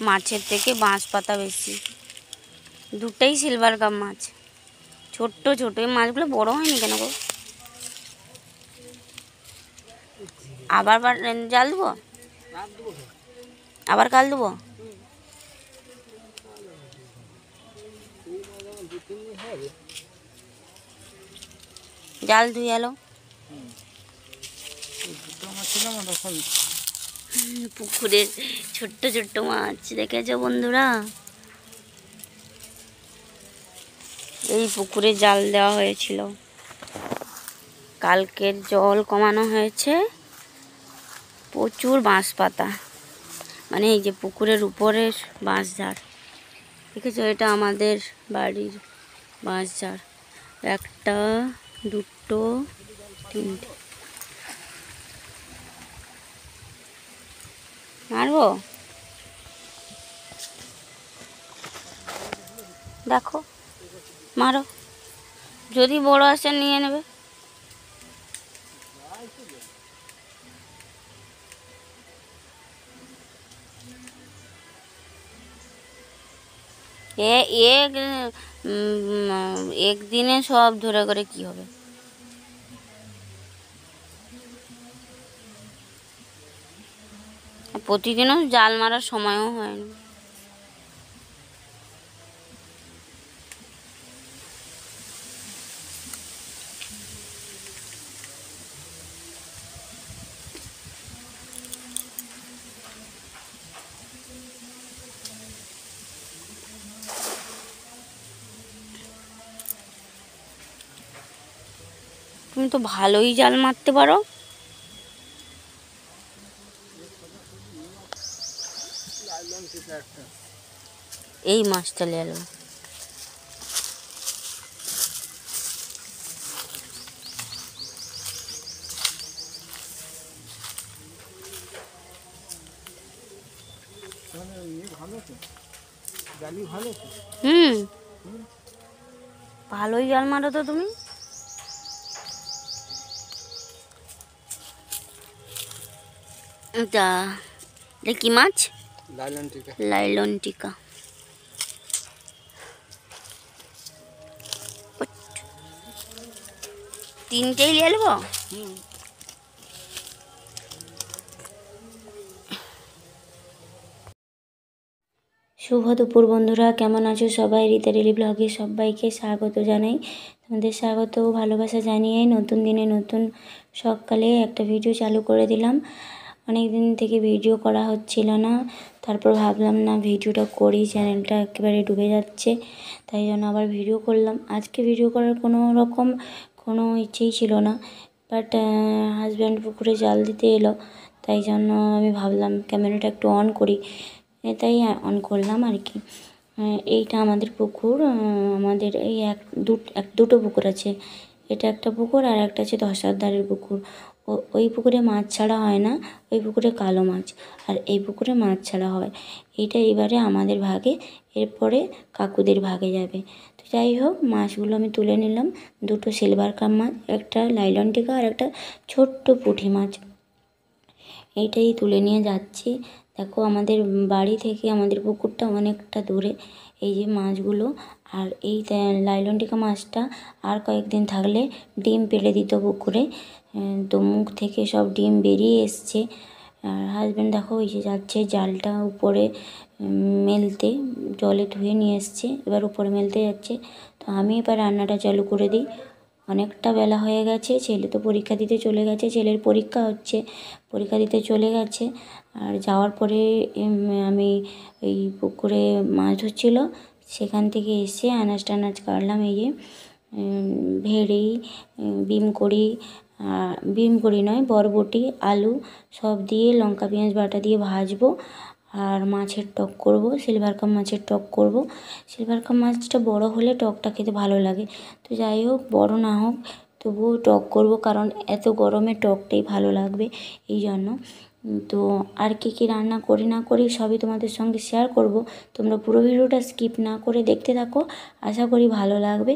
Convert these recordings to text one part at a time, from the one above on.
মাছের থেকে বাঁশ পাতা বেশি। দুটাই সিলভার কাপ মাছ, ছোট্ট ছোট। এই মাছগুলো বড় হয়নি কেন গো? আবার জাল দেবো, আবার কাল দেবো। জাল ধুয়ে এলো। পুকুরের ছোট্ট ছোট্ট মাছ দেখেছো বন্ধুরা? এই পুকুরে জাল দেওয়া হয়েছিল, কালকের জল কমানো হয়েছে। প্রচুর বাঁশ পাতা, মানে এই যে পুকুরের উপরে বাঁশঝাড় দেখেছো? এটা আমাদের বাড়ির বাঁশঝাড়। একটা, দুটো, তিনটে। মারবো? দেখো, মারো, যদি বড় আসে নিয়ে নেবে। একদিনে সব ধরে করে কি হবে? প্রতিদিনও জাল মারার সময়ও হয় না। তুমি তো ভালোই জাল মারতে পারো। এই মাছটা লেলো। ভালোই জাল মারো তো তুমি। এটা কি মাছ? লাইলন টিকা। তিনটেই নিয়ে নেবো। শুভ দুপুর বন্ধুরা, কেমন আছো সবাই? রীতা ডেলি ব্লগে সবাইকে স্বাগত জানাই। তোমাদের স্বাগত ও ভালোবাসা জানিয়ে নতুন দিনে নতুন সকালে একটা ভিডিও চালু করে দিলাম। অনেক দিন থেকে ভিডিও করা হচ্ছিল না, তারপর ভাবলাম না ভিডিওটা করি, চ্যানেলটা একেবারে ডুবে যাচ্ছে, তাই জন্য আবার ভিডিও করলাম। আজকে ভিডিও করার কোনো ইচ্ছেই ছিল না, বাট হাজব্যান্ড পুকুরে জাল দিতে এলো, তাই জন্য আমি ভাবলাম ক্যামেরাটা একটু অন করি, তাই অন করলাম আর কি। এইটা আমাদের পুকুর, আমাদের এই দুটো পুকুর আছে। এটা একটা পুকুর আর একটা আছে ধসার ধারের পুকুর। ওই পুকুরে মাছ ছাড়া হয় না, ওই পুকুরে কালো মাছ, আর এই পুকুরে মাছ ছাড়া হয়। এইটা এবারে আমাদের ভাগে, এরপরে কাকুদের ভাগে যাবে। তো যাই হোক, মাছগুলো আমি তুলে নিলাম। দুটো সিলভার কাপ মাছ, একটা লাইলন টিকা আর একটা ছোট্ট পুঁটি মাছ। এইটাই তুলে নিয়ে যাচ্ছি। দেখো, আমাদের বাড়ি থেকে আমাদের পুকুরটা অনেকটা দূরে। এই যে মাছগুলো, আর এই লাইলন টিকা মাছটা আর কয়েকদিন থাকলে ডিম পেড়ে দিত পুকুরে, তো মুখ থেকে সব ডিম বেরিয়ে এসছে। আর হাজব্যান্ড দেখো ওই যে যাচ্ছে জালটা উপরে মেলতে, জলে ধুয়ে নিয়ে এসছে, এবার উপরে মেলতে যাচ্ছে। তো আমি এবার রান্নাটা চালু করে দিই। অনেকটা বেলা হয়ে গেছে, ছেলে তো পরীক্ষা দিতে চলে গেছে, ছেলের পরীক্ষা হচ্ছে, পরীক্ষা দিতে চলে গেছে। আর যাওয়ার পরে আমি ওই পুকুরে মাছ ধরছিল, সেখান থেকে এসে আনাজ টানাজ কাটলাম। এই যে ভেড়ি, বিমকড়ি নয়, বরবটি, আলু সব দিয়ে লঙ্কা পেঁয়াজ বাটা দিয়ে ভাজবো। আর মাছের টক করব, সিলভার কাপ মাছের টক করব। সিলভার কাপ মাছটা বড় হলে টকটা খেতে ভালো লাগে। তো যাই হোক, বড় না হোক তবুও টক করব, কারণ এত গরমে টকটাই ভালো লাগবে, এই জন্য। তো আর কী রান্না করি না করি সবই তোমাদের সঙ্গে শেয়ার করব। তোমরা পুরো ভিডিওটা স্কিপ না করে দেখতে থাকো, আশা করি ভালো লাগবে।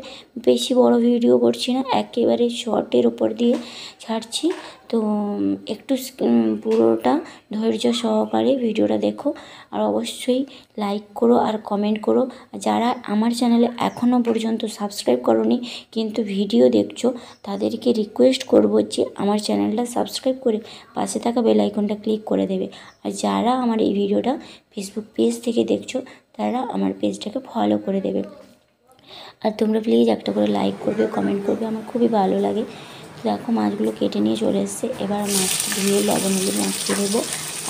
বেশি বড় ভিডিও করছি না, একেবারে শর্টের ওপর দিয়ে ছাড়ছি। তো তো একটু পুরোটা ধৈর্য সহকারে ভিডিওটা দেখো, আর অবশ্যই লাইক করো আর কমেন্ট করো। যারা আমার চ্যানেলে এখনও পর্যন্ত সাবস্ক্রাইব করোনি কিন্তু ভিডিও দেখছো, তাদেরকে রিকোয়েস্ট করবো যে আমার চ্যানেলটা সাবস্ক্রাইব করে পাশে থাকা বেল আইকনটা ক্লিক করে দেবে। আর যারা আমার এই ভিডিওটা ফেসবুক পেজ থেকে দেখছো, তারা আমার পেজটাকে ফলো করে দেবে। আর তোমরা প্লিজ একটা করে লাইক করবে, কমেন্ট করবে, আমার খুবই ভালো লাগে। তো দেখো মাছগুলো কেটে নিয়ে চলে এসছে। এবার মাছটা ধুয়ে লবণ হলুদ মাখিয়ে দেবো,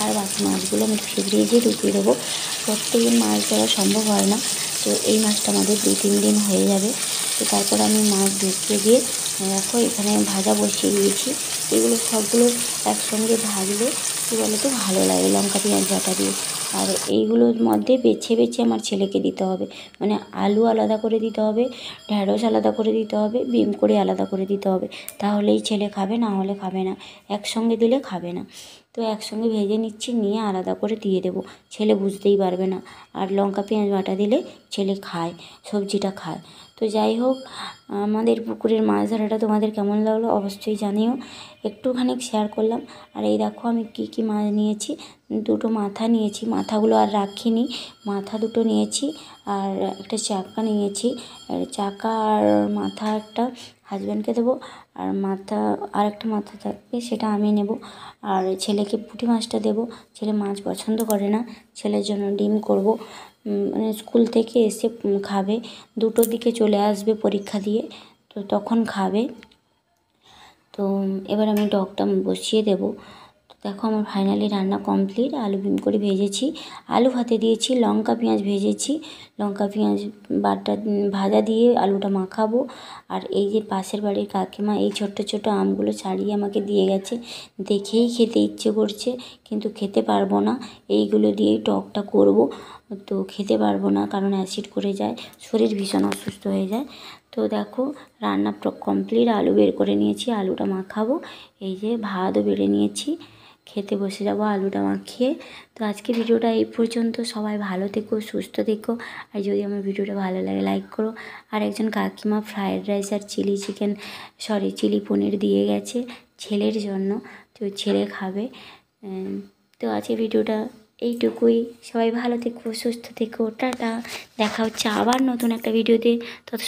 আর বাকি মাছগুলো আমি ফ্রিজে ঢুকিয়ে দেবো। প্রত্যেকদিন মাছ ধরা সম্ভব হয় না, তো এই মাছটা আমাদের 2-3 দিন হয়ে যাবে। তো তারপর আমি মাছ ঢুকিয়ে দিয়ে দেখো এখানে ভাজা বসিয়ে দিয়েছি। এগুলো সবগুলো একসঙ্গে ভাজলে কী বলো তো ভালো লাগে, লঙ্কা পেঁয়াজ বাটা দিয়ে। আর এইগুলোর মধ্যে বেছে বেছে আমার ছেলেকে দিতে হবে, মানে আলু আলাদা করে দিতে হবে, ঢ্যাঁড়স আলাদা করে দিতে হবে, বিম করে আলাদা করে দিতে হবে, তাহলেই ছেলে খাবে, না হলে খাবে না। একসঙ্গে দিলে খাবে না। তো একসঙ্গে ভেজে নিচ্ছি, নিয়ে আলাদা করে দিয়ে দেবো, ছেলে বুঝতেই পারবে না। আর লঙ্কা পেঁয়াজ বাটা দিলে ছেলে খায়, সবজিটা খায়। তো যাই হোক, আমাদের পুকুরের মাছ ধরাটা তোমাদের কেমন লাগলো অবশ্যই জানিও, একটুখানি শেয়ার করলাম। আর এই দেখো আমি কী কী মাছ নিয়েছি। 2টো মাথা নিয়েছি, মাথাগুলো আর রাখিনি, মাথা 2টো নিয়েছি। আর একটা চাকা নিয়েছি, চাকা আর মাথা একটা হাজব্যান্ডকে দেবো, আর মাথা আর একটা মাথা থাকবে সেটা আমি নেব। আর ছেলেকে পুঁটি মাছটা দেবো, ছেলে মাছ পছন্দ করে না, ছেলের জন্য ডিম করব। মানে স্কুল থেকে এসে খাবে, 2টোর দিকে চলে আসবে পরীক্ষা দিয়ে, তো তখন খাবে। তো এবার আমি টকটা বসিয়ে দেবো। তো দেখো আমার ফাইনালি রান্না কমপ্লিট। আলু বিম করে ভেজেছি, আলু ভাতে দিয়েছি, লঙ্কা পেঁয়াজ ভেজেছি, লঙ্কা পেঁয়াজ বাটা ভাজা দিয়ে আলুটা মাখাবো। আর এই যে পাশের বাড়ির কাকিমা এই ছোট্ট ছোট আমগুলো ছাড়িয়ে আমাকে দিয়ে গেছে, দেখেই খেতে ইচ্ছে করছে কিন্তু খেতে পারবো না, এইগুলো দিয়েই টকটা করব। তো খেতে পারবো না কারণ অ্যাসিড করে যায়, শরীর ভীষণ অসুস্থ হয়ে যায়। তো দেখো রান্না কমপ্লিট, আলু বের করে নিয়েছি, আলুটা মাখাবো। এই যে ভাতও বেড়ে নিয়েছি, খেতে বসে যাবো আলুটা মাখিয়ে। তো আজকে ভিডিওটা এই পর্যন্ত। সবাই ভালো থেকো, সুস্থ থেকো। আর যদি আমার ভিডিওটা ভালো লাগে লাইক করো। আর একজন কাকিমা ফ্রায়েড রাইস আর চিলি পনির দিয়ে গেছে ছেলের জন্য, তো ছেলে খাবে। তো আজকে ভিডিওটা এইটুকুই। সবাই ভালো থেকো, সুস্থ থেকো, টাটা। দেখা হচ্ছে আবার নতুন একটা ভিডিওতে। তত